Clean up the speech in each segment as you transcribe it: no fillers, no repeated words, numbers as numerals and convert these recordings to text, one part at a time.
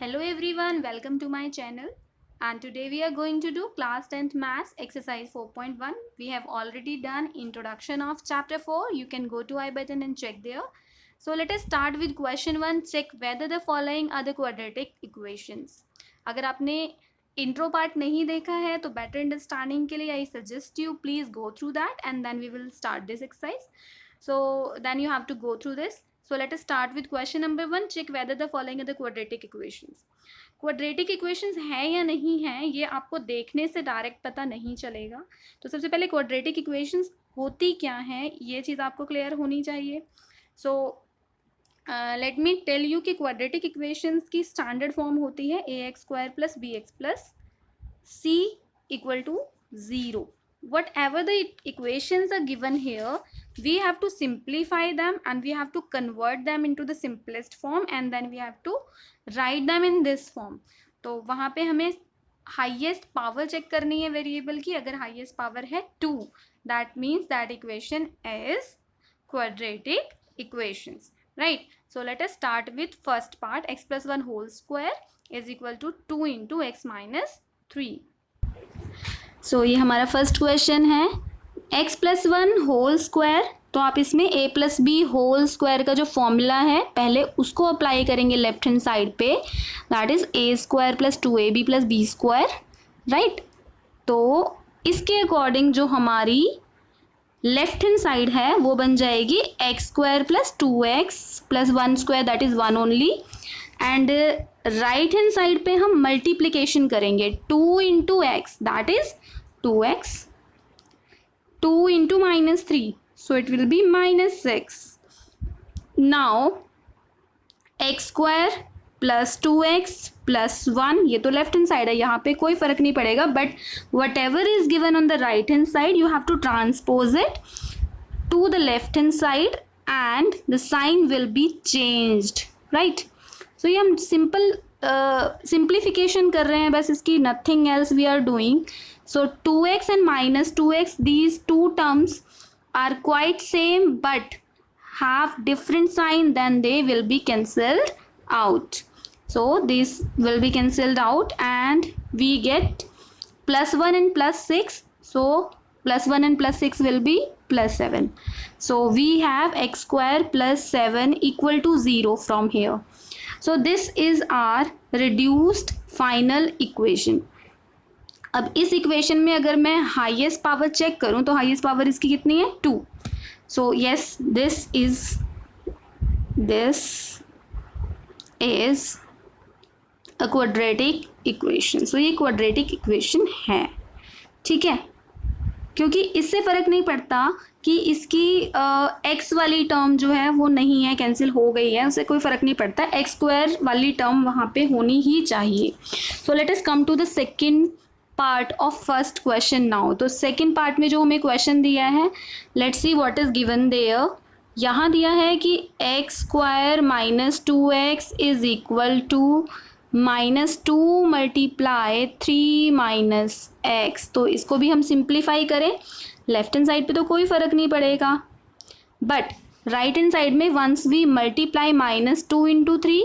Hello everyone, welcome to my channel, and today we are going to do class 10th maths exercise 4.1. We have already done introduction of chapter 4. You can go to I button and check there. So let us start with question 1. Check whether the following are the quadratic equations. अगर आपने intro part नहीं देखा है तो better understanding के लिए I suggest you please go through that and then we will start this exercise. So then you have to go through this. So let us start with question number 1. Check whether the following are the quadratic equations. Quadratic equations है या नहीं है ये आपको देखने से direct पता नहीं चलेगा. तो सबसे पहले क्वाड्रेटिक इक्वेशंस होती क्या हैं ये चीज़ आपको क्लियर होनी चाहिए. So let me tell you कि क्वाड्रेटिक इक्वेशंस की स्टैंडर्ड फॉर्म होती है ax² + bx + c = 0. Whatever the equations are given here, we have to simplify them and we have to convert them into the simplest form and then we have to write them in this form. तो वहाँ पे हमें highest power check करनी है variable की. अगर highest power है 2, that means that equation is quadratic equations, right. So let us start with first part. x + 1 whole square is equal to 2 × x - 3. So ये हमारा फर्स्ट क्वेश्चन है. x + 1 whole square, तो आप इसमें a + b whole square का जो formula है पहले उसको अप्लाई करेंगे लेफ्ट हैंड साइड पे. That is a² + 2ab + b², right. तो इसके अकॉर्डिंग जो हमारी लेफ्ट हैंड साइड है वो बन जाएगी x² + 2x + 1² that is 1 only. And right hand side पे हम मल्टीप्लीकेशन करेंगे 2 × x that is 2x, 2 × -3 so it will be -6. now x² + 2x + 1, ये तो लेफ्ट हैंड साइड है, यहाँ पे कोई फर्क नहीं पड़ेगा. But whatever is given on the right hand side you have to transpose it to the left hand side and the sign will be changed, right. So ये हम simplification कर रहे हैं बस इसकी, nothing else we are doing. So 2x and -2x, these two terms are quite same but have different sign, then they will be cancelled out. So this will be cancelled out and we get +1 and +6. So +1 and +6 will be +7. So we have x² + 7 = 0 from here. So this is our reduced final equation. अब इस equation में अगर मैं highest power check करूं तो highest power इसकी कितनी है 2. So yes this is a quadratic equation. So ये क्वाड्रेटिक इक्वेशन है, ठीक है. क्योंकि इससे फ़र्क नहीं पड़ता कि इसकी x वाली टर्म जो है वो नहीं है, कैंसिल हो गई है, उससे कोई फ़र्क नहीं पड़ता. x² वाली टर्म वहाँ पे होनी ही चाहिए. So let us come to the second part of first question now. तो सेकेंड पार्ट में जो हमें क्वेश्चन दिया है, let's see what is given there. यहाँ दिया है कि x² - 2x is equal to -2 × 3 - x. तो इसको भी हम सिंप्लीफाई करें, लेफ्ट हैंड साइड पे तो कोई फ़र्क नहीं पड़ेगा बट राइट हैंड साइड में once we multiply -2 × 3,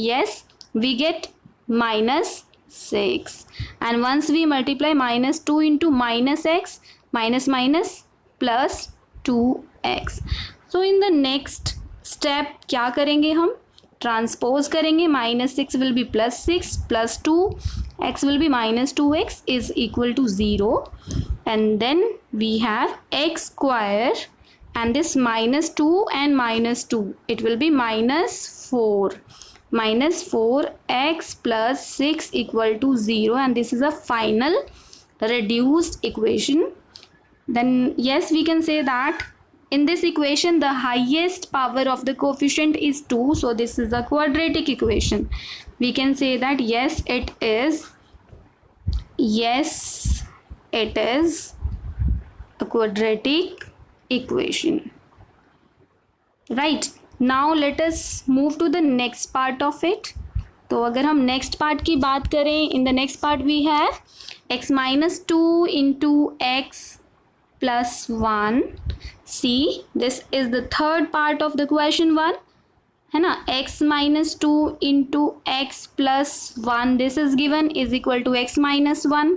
yes we get -6, and once we multiply -2 × -x, -, +2x. so in the next step क्या करेंगे, हम ट्रांसपोज करेंगे. -6 will be +6 + 2, x will be -2x is equal to 0, and then we have x² and this -2 and -2 it will be -4. -4x + 6 = 0, and this is a final reduced equation. Then yes we can say that in this equation the highest power of the coefficient is 2, so this is a quadratic equation. We can say that yes it is a quadratic equation, right. Now let us move to the next part of it. तो अगर हम next part की बात करें, in the next part we have x - 2 × x + 1. See this is the third part of the question 1. है ना, x minus 2 into x plus 1 this is given is equal to x minus 1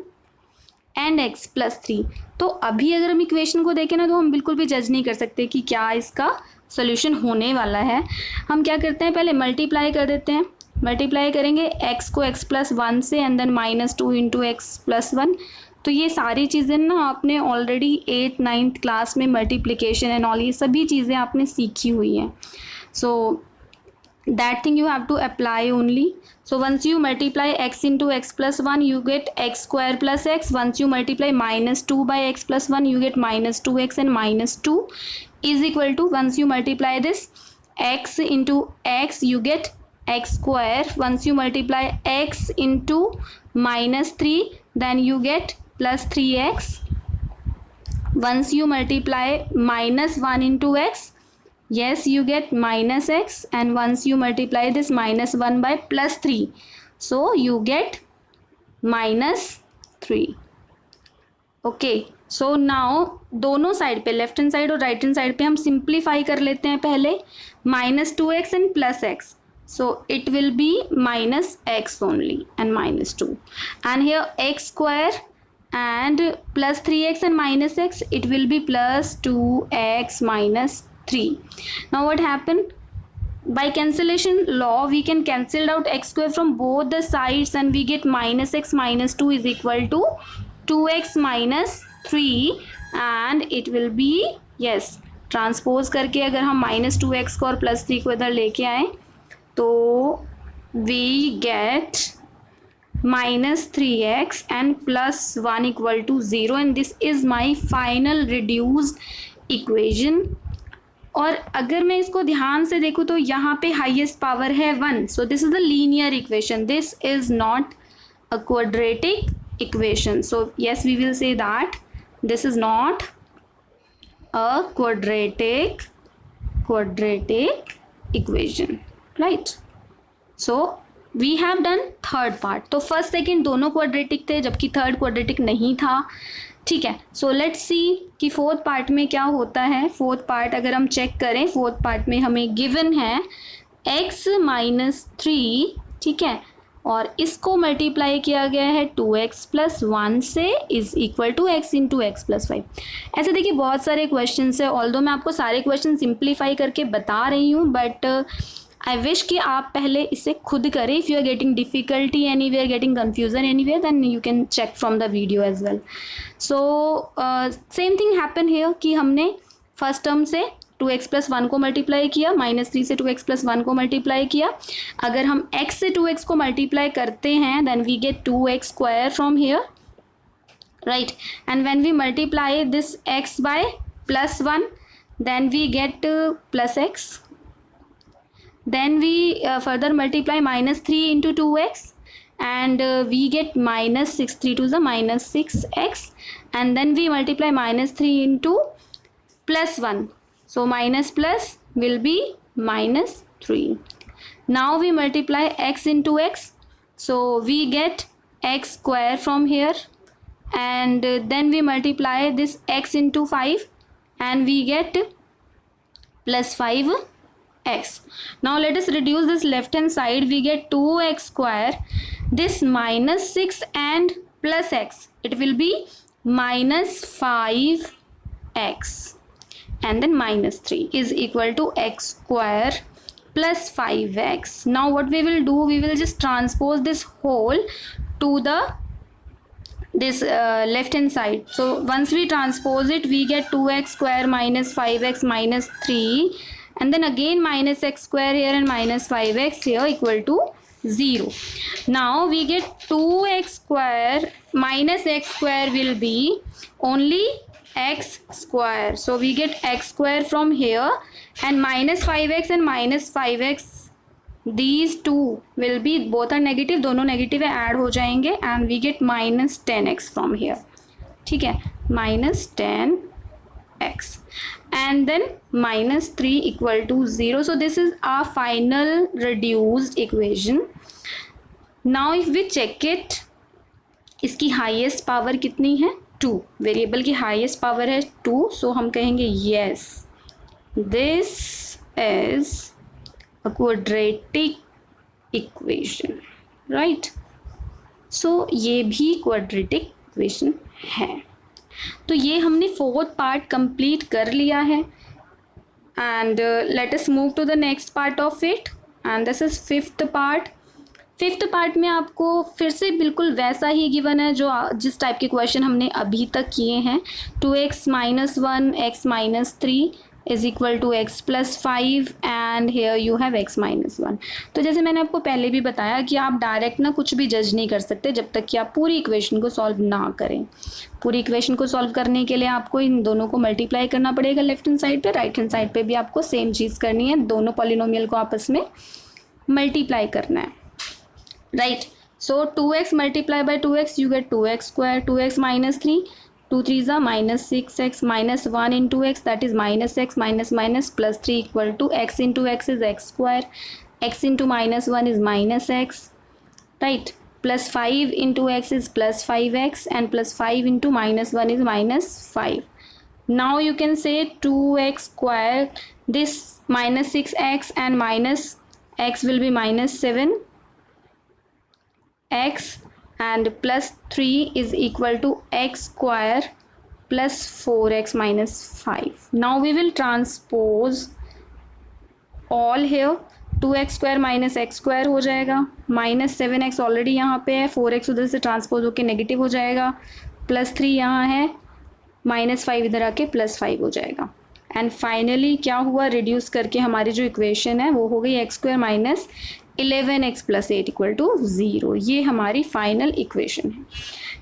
and x plus 3। तो अभी अगर हम equation को देखें ना तो हम बिल्कुल भी जज नहीं कर सकते कि क्या इसका सोल्यूशन होने वाला है। हम क्या करते हैं, पहले मल्टीप्लाई कर देते हैं। मल्टीप्लाई करेंगे x को x प्लस 1 से and then minus 2 into x plus 1। तो ये सारी चीज़ें ना आपने ऑलरेडी 8th 9th क्लास में मल्टीप्लिकेशन एंड ऑल ये सभी चीज़ें आपने सीखी हुई हैं। So that thing you have to apply only. So once you multiply x into x plus 1 you get x square plus x. Once you multiply minus 2 by x plus 1 you get minus 2x and minus 2 is equal to, once you multiply this x into x you get x square. Once you multiply x into minus 3 then you get plus 3x. Once you multiply minus 1 into x, yes you get minus x, and once you multiply this minus 1 by plus 3 so you get minus 3. okay, so now दोनों side पे left hand side और right hand side पे हम simplify कर लेते हैं पहले minus 2x and plus x. so it will be minus x only and minus 2, and here x square and plus 3x and minus x it will be plus 2x minus 3. now what happened, by cancellation law we can cancel out x square from both the sides and we get minus x minus 2 is equal to 2x minus 3 and it will be, yes, transpose करके अगर हम minus 2x को और plus 3 को इधर लेके आए तो we get minus 3x and plus 1 equal to 0 and this is my final reduced equation. और अगर मैं इसको ध्यान से देखूँ तो यहाँ पे हाईएस्ट पावर है 1. So this is the linear equation, this is not a quadratic equation. So yes we will say that this is not a quadratic equation, right. So we have done third part. तो first second दोनों quadratic थे जबकि third quadratic नहीं था, ठीक है. So let's see कि fourth part में क्या होता है. फोर्थ पार्ट अगर हम चेक करें, फोर्थ पार्ट में हमें गिवन है x माइनस 3, ठीक है, और इसको मल्टीप्लाई किया गया है 2x प्लस 1 से is equal to x into x plus 5. ऐसे देखिए बहुत सारे क्वेश्चन है, ऑल्दो मैं आपको सारे क्वेश्चन सिंप्लीफाई करके बता रही हूँ बट आई विश कि आप पहले इसे खुद करें. If you are getting difficulty anywhere, getting confusion anywhere, then you can check from the video as well. So same thing happen here कि हमने फर्स्ट टर्म से 2x प्लस 1 को मल्टीप्लाई किया, माइनस 3 से 2x plus 1 को multiply किया. अगर हम x से 2x को मल्टीप्लाई करते हैं then we get 2x square from here, right. And when we multiply this x by plus 1 then we get plus x. then we further multiply minus 3 into 2x and we get minus 6, 3 to the minus 6x, and then we multiply minus 3 into plus 1, so minus plus will be minus 3. now we multiply x into x, so we get x square from here, and then we multiply this x into 5 and we get plus 5x. now let us reduce this left hand side, we get 2x square, this minus 6 and plus x, it will be minus 5x, and then minus 3 is equal to x square plus 5x. now what we will do, we will just transpose this whole to the this left hand side. so once we transpose it we get 2x square minus 5x minus 3, and then again minus x square here and minus 5x here equal to 0. now we get 2x square minus x square will be only x square, so we get x square from here, and minus 5x and minus 5x these two will be both are negative, दोनों negative है, add हो जाएंगे and we get minus 10x from here, ठीक है, minus 10x, and then minus 3 equal to 0. so this is our final reduced equation. now if we check it, इसकी highest power कितनी है 2, variable की highest power है 2, सो हम कहेंगे yes this is a quadratic equation, right. So ये भी quadratic equation है। तो ये हमने फोर्थ पार्ट कंप्लीट कर लिया है and let us move to the next part of it and this is fifth part. Fifth part में आपको फिर से बिल्कुल वैसा ही गिवन है जो जिस टाइप के क्वेश्चन हमने अभी तक किए हैं। 2x - 1 x - 3 is equal to x + 5 and here you have x - 1। तो जैसे मैंने आपको पहले भी बताया कि आप डायरेक्ट ना कुछ भी जज नहीं कर सकते जब तक कि आप पूरी इक्वेशन को सॉल्व ना करें। पूरी इक्वेशन को सॉल्व करने के लिए आपको इन दोनों को मल्टीप्लाई करना पड़ेगा लेफ्ट हैंड साइड पे, राइट हैंड साइड पे भी आपको सेम चीज़ करनी है, दोनों पॉलिनोमियल को आपस में मल्टीप्लाई करना है, right. So 2x multiplied by 2x you get 2x square, 2x - 3, 2 3s are -6x - 1 into x that is -x minus plus 3 equal to x into x is x square, x into -1 is -x, right, plus 5 into x is plus 5x and plus 5 into -1 is -5. Now you can say 2x square, this -6x and minus x will be -7 x and plus 3 is equal to x square plus 4x minus 5. Now we will transpose all here. 2x square minus x square हो जाएगा, -7x already यहाँ पे है, 4x उधर से transpose होके negative हो जाएगा, प्लस 3 यहाँ है, -5 इधर आके +5 हो जाएगा एंड फाइनली क्या हुआ, रिड्यूस करके हमारी जो इक्वेशन है वो हो गई x square minus 11x + 8 equal to 0। ये हमारी फाइनल इक्वेशन है,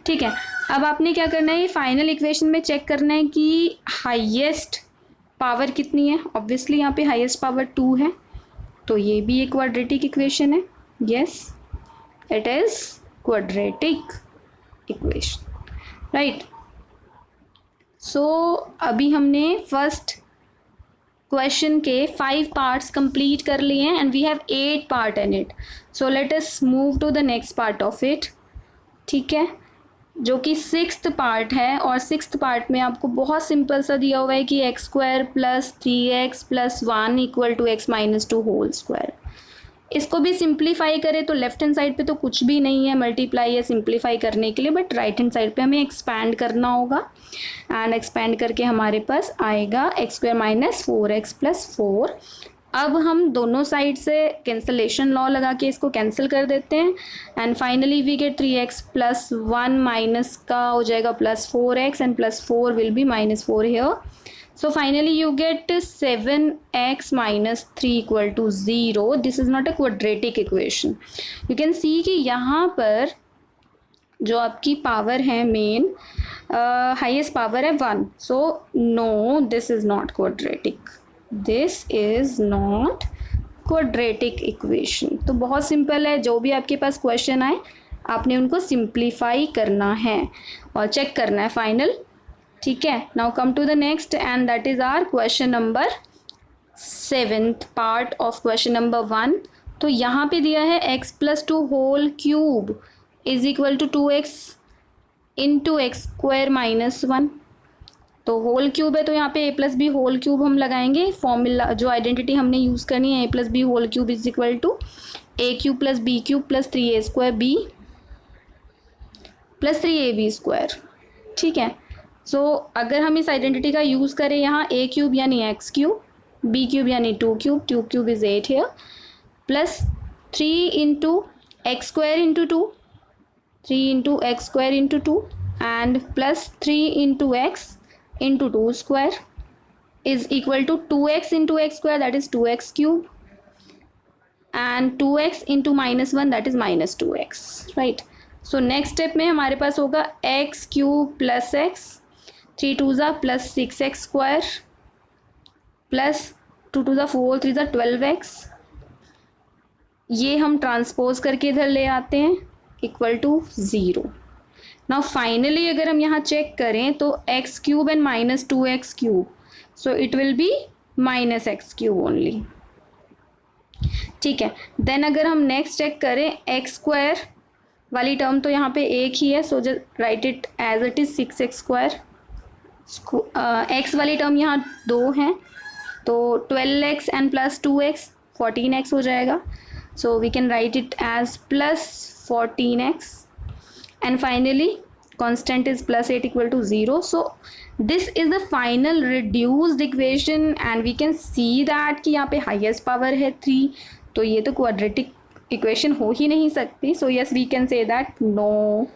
ठीक है। अब आपने क्या करना है, ये फाइनल इक्वेशन में चेक करना है कि हाईएस्ट पावर कितनी है। ऑब्वियसली यहाँ पे हाईएस्ट पावर 2 है, तो ये भी एक क्वाड्रेटिक इक्वेशन है। Yes, it is quadratic equation, right. So अभी हमने फर्स्ट क्वेश्चन के 5 पार्ट्स कंप्लीट कर लिए हैं and we have 8 part in it. So let us move to the next part of it, ठीक है, जो कि 6th पार्ट है। और 6th पार्ट में आपको बहुत सिंपल सा दिया हुआ है कि x square plus 3x + 1 equal to x - 2 whole square. इसको भी सिंप्लीफाई करें तो लेफ्ट हैंड साइड पे तो कुछ भी नहीं है मल्टीप्लाई या सिंप्लीफाई करने के लिए, बट राइट हैंड साइड पे हमें एक्सपैंड करना होगा एंड एक्सपैंड करके हमारे पास आएगा x स्क्वायर माइनस 4x + 4। अब हम दोनों साइड से कैंसलेशन लॉ लगा के इसको कैंसिल कर देते हैं and finally we get 3x + 1 minus का हो जाएगा +4x and +4 will be -4 here. So finally you get 7x - 3 equal to 0. This is not a quadratic equation. You can see कि यहाँ पर जो आपकी पावर है मेन हाईएस्ट पावर है 1. So no, this is not quadratic. This is not quadratic equation. तो बहुत simple है, जो भी आपके पास क्वेश्चन आए आपने उनको सिंप्लीफाई करना है और चेक करना है फाइनल, ठीक है। Now come to the next and that is our question number 7th part of question number 1। तो यहाँ पे दिया है x + 2 whole cube is equal to 2x into x square -1। तो होल क्यूब है तो यहाँ पे a + b होल क्यूब हम लगाएंगे। फॉर्मूला जो आइडेंटिटी हमने यूज़ करनी है, a + b whole cube is equal to a³ + b³ + 3a² b + 3ab², ठीक है। सो अगर हम इस आइडेंटिटी का यूज़ करें यहाँ a³ यानी x³ b³ यानी 2³ 2³ is 8 here plus 3 into x square into 2 3 into x square into 2 and plus 3 into x into 2 square is equal to 2x into x square that is 2x³ and 2x into -1 that is -2x, right. So next step में हमारे पास होगा x³ plus x 3 2s are plus 6x square plus 2 2s are 4 3s are 12x। ये हम transpose करके इधर ले आते हैं इक्वल टू 0। नाउ फाइनली अगर हम यहाँ चेक करें तो x³ and -2x³, so it will be -x³ only, ठीक है। देन अगर हम नेक्स्ट चेक करें x स्क्वायर वाली टर्म तो यहाँ पे एक ही है, so just write it as it is 6x square. x वाली टर्म यहाँ 2 हैं तो 12x and plus 2x, 14x हो जाएगा. So we can write it as plus 14x, and finally constant is plus 8 equal to 0. So this is the final reduced equation, and we can see that कि यहाँ पे highest power है 3, तो ये तो quadratic equation हो ही नहीं सकती. So yes, we can say that no,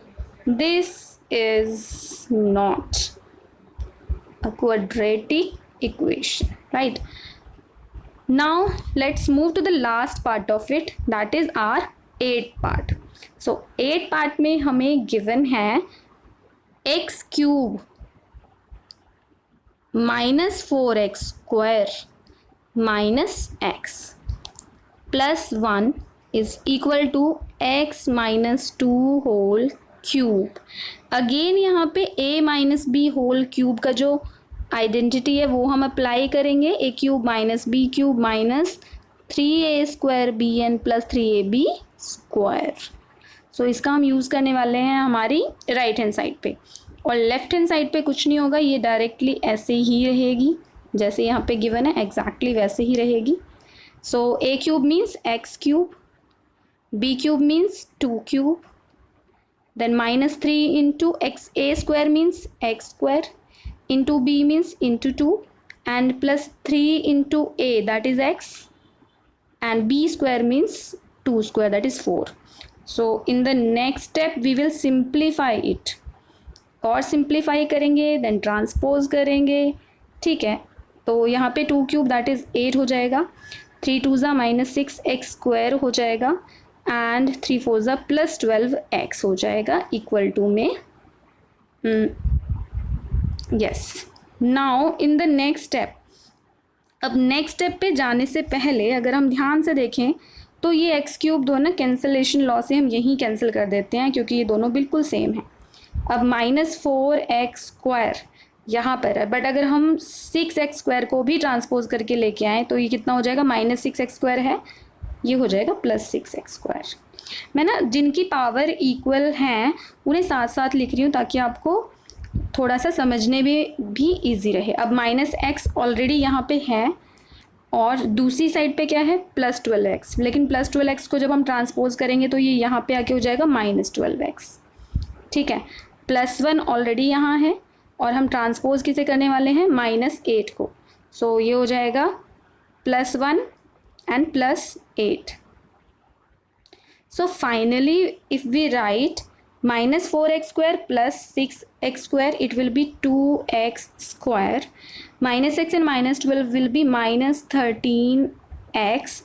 this is not a quadratic equation, right? Now let's move to the last part of it, that is our 8th part. So 8th part में हमें given है x cube minus 4x square minus x plus 1 is equal to x minus 2 whole cube. Again यहाँ पे a minus b whole cube का जो identity है वो हम अप्लाई करेंगे. A cube minus b cube minus 3a square b and plus 3ab square. So इसका हम यूज़ करने वाले हैं हमारी राइट हैंड साइड पे, और लेफ्ट हैंड साइड पे कुछ नहीं होगा, ये डायरेक्टली ऐसे ही रहेगी जैसे यहाँ पे गिवन है, एग्जैक्टली वैसे ही रहेगी. So a cube means x cube, b cube means 2 cube, then minus 3 into x a square means x square, into b means into 2, and plus 3 into a that is x, and b square means 2 square that is 4. So in the next step we will simplify it, और simplify करेंगे then transpose करेंगे. ठीक है, तो यहाँ पे 2 cube that is 8 हो जाएगा, 3 2 ज़ा माइनस 6x स्क्वायर हो जाएगा, एंड 3 4 ज़ा प्लस 12x हो जाएगा इक्वल टू में yes. Now in the next step, अब नेक्स्ट स्टेप पे जाने से पहले अगर हम ध्यान से देखें तो ये एक्स क्यूब दोनों कैंसलेशन लॉ से हम यहीं कैंसिल कर देते हैं क्योंकि ये दोनों बिल्कुल सेम हैं. अब माइनस 4x स्क्वायर यहाँ पर है, बट अगर हम 6x स्क्वायर को भी ट्रांसपोज करके लेके आएँ तो ये कितना हो जाएगा, माइनस 6x स्क्वायर है, ये हो जाएगा प्लस 6x स्क्वायर. मैं ना जिनकी पावर इक्वल हैं उन्हें साथ साथ लिख रही हूँ ताकि आपको थोड़ा सा समझने में भी ईजी रहे. अब माइनस एक्स ऑलरेडी यहाँ पे है और दूसरी साइड पे क्या है प्लस 12x, लेकिन प्लस 12x को जब हम ट्रांसपोज करेंगे तो ये यहाँ पे आके हो जाएगा माइनस 12x. ठीक है, प्लस 1 ऑलरेडी यहाँ है और हम ट्रांसपोज किसे करने वाले हैं, माइनस 8 को. सो ये हो जाएगा plus 1 and plus 8. So finally if we write minus 4x square plus 6x square, it will be 2x square. Minus x and minus 12 will be minus 13x.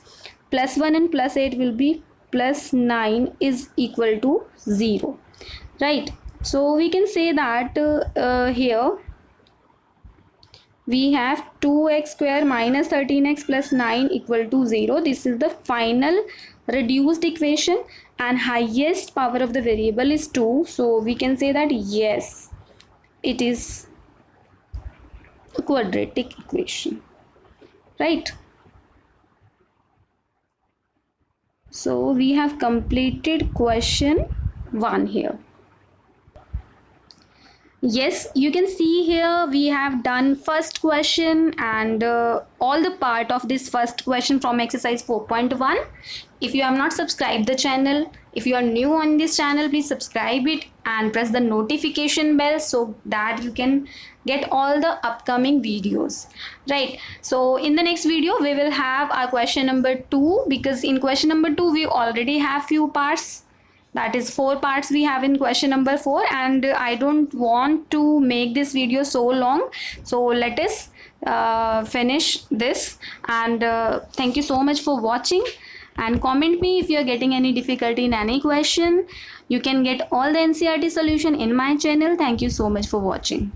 Plus 1 and plus 8 will be plus 9 is equal to 0. Right. So we can say that here we have 2x square minus 13x plus 9 equal to 0. This is the final reduced equation, and highest power of the variable is 2. So we can say that yes, it is a quadratic equation, right? So we have completed question 1 here. Yes, you can see here we have done first question and all the part of this first question from exercise 4.1. If you have not subscribed the channel, if you are new on this channel, please subscribe it and press the notification bell so that you can get all the upcoming videos, right? So in the next video we will have our question number 2, because in question number 2 we already have few parts. That is 4 parts we have in question number 4, and I don't want to make this video so long, so let us finish this. And thank you so much for watching, and comment me if you are getting any difficulty in any question. You can get all the NCERT solution in my channel. Thank you so much for watching.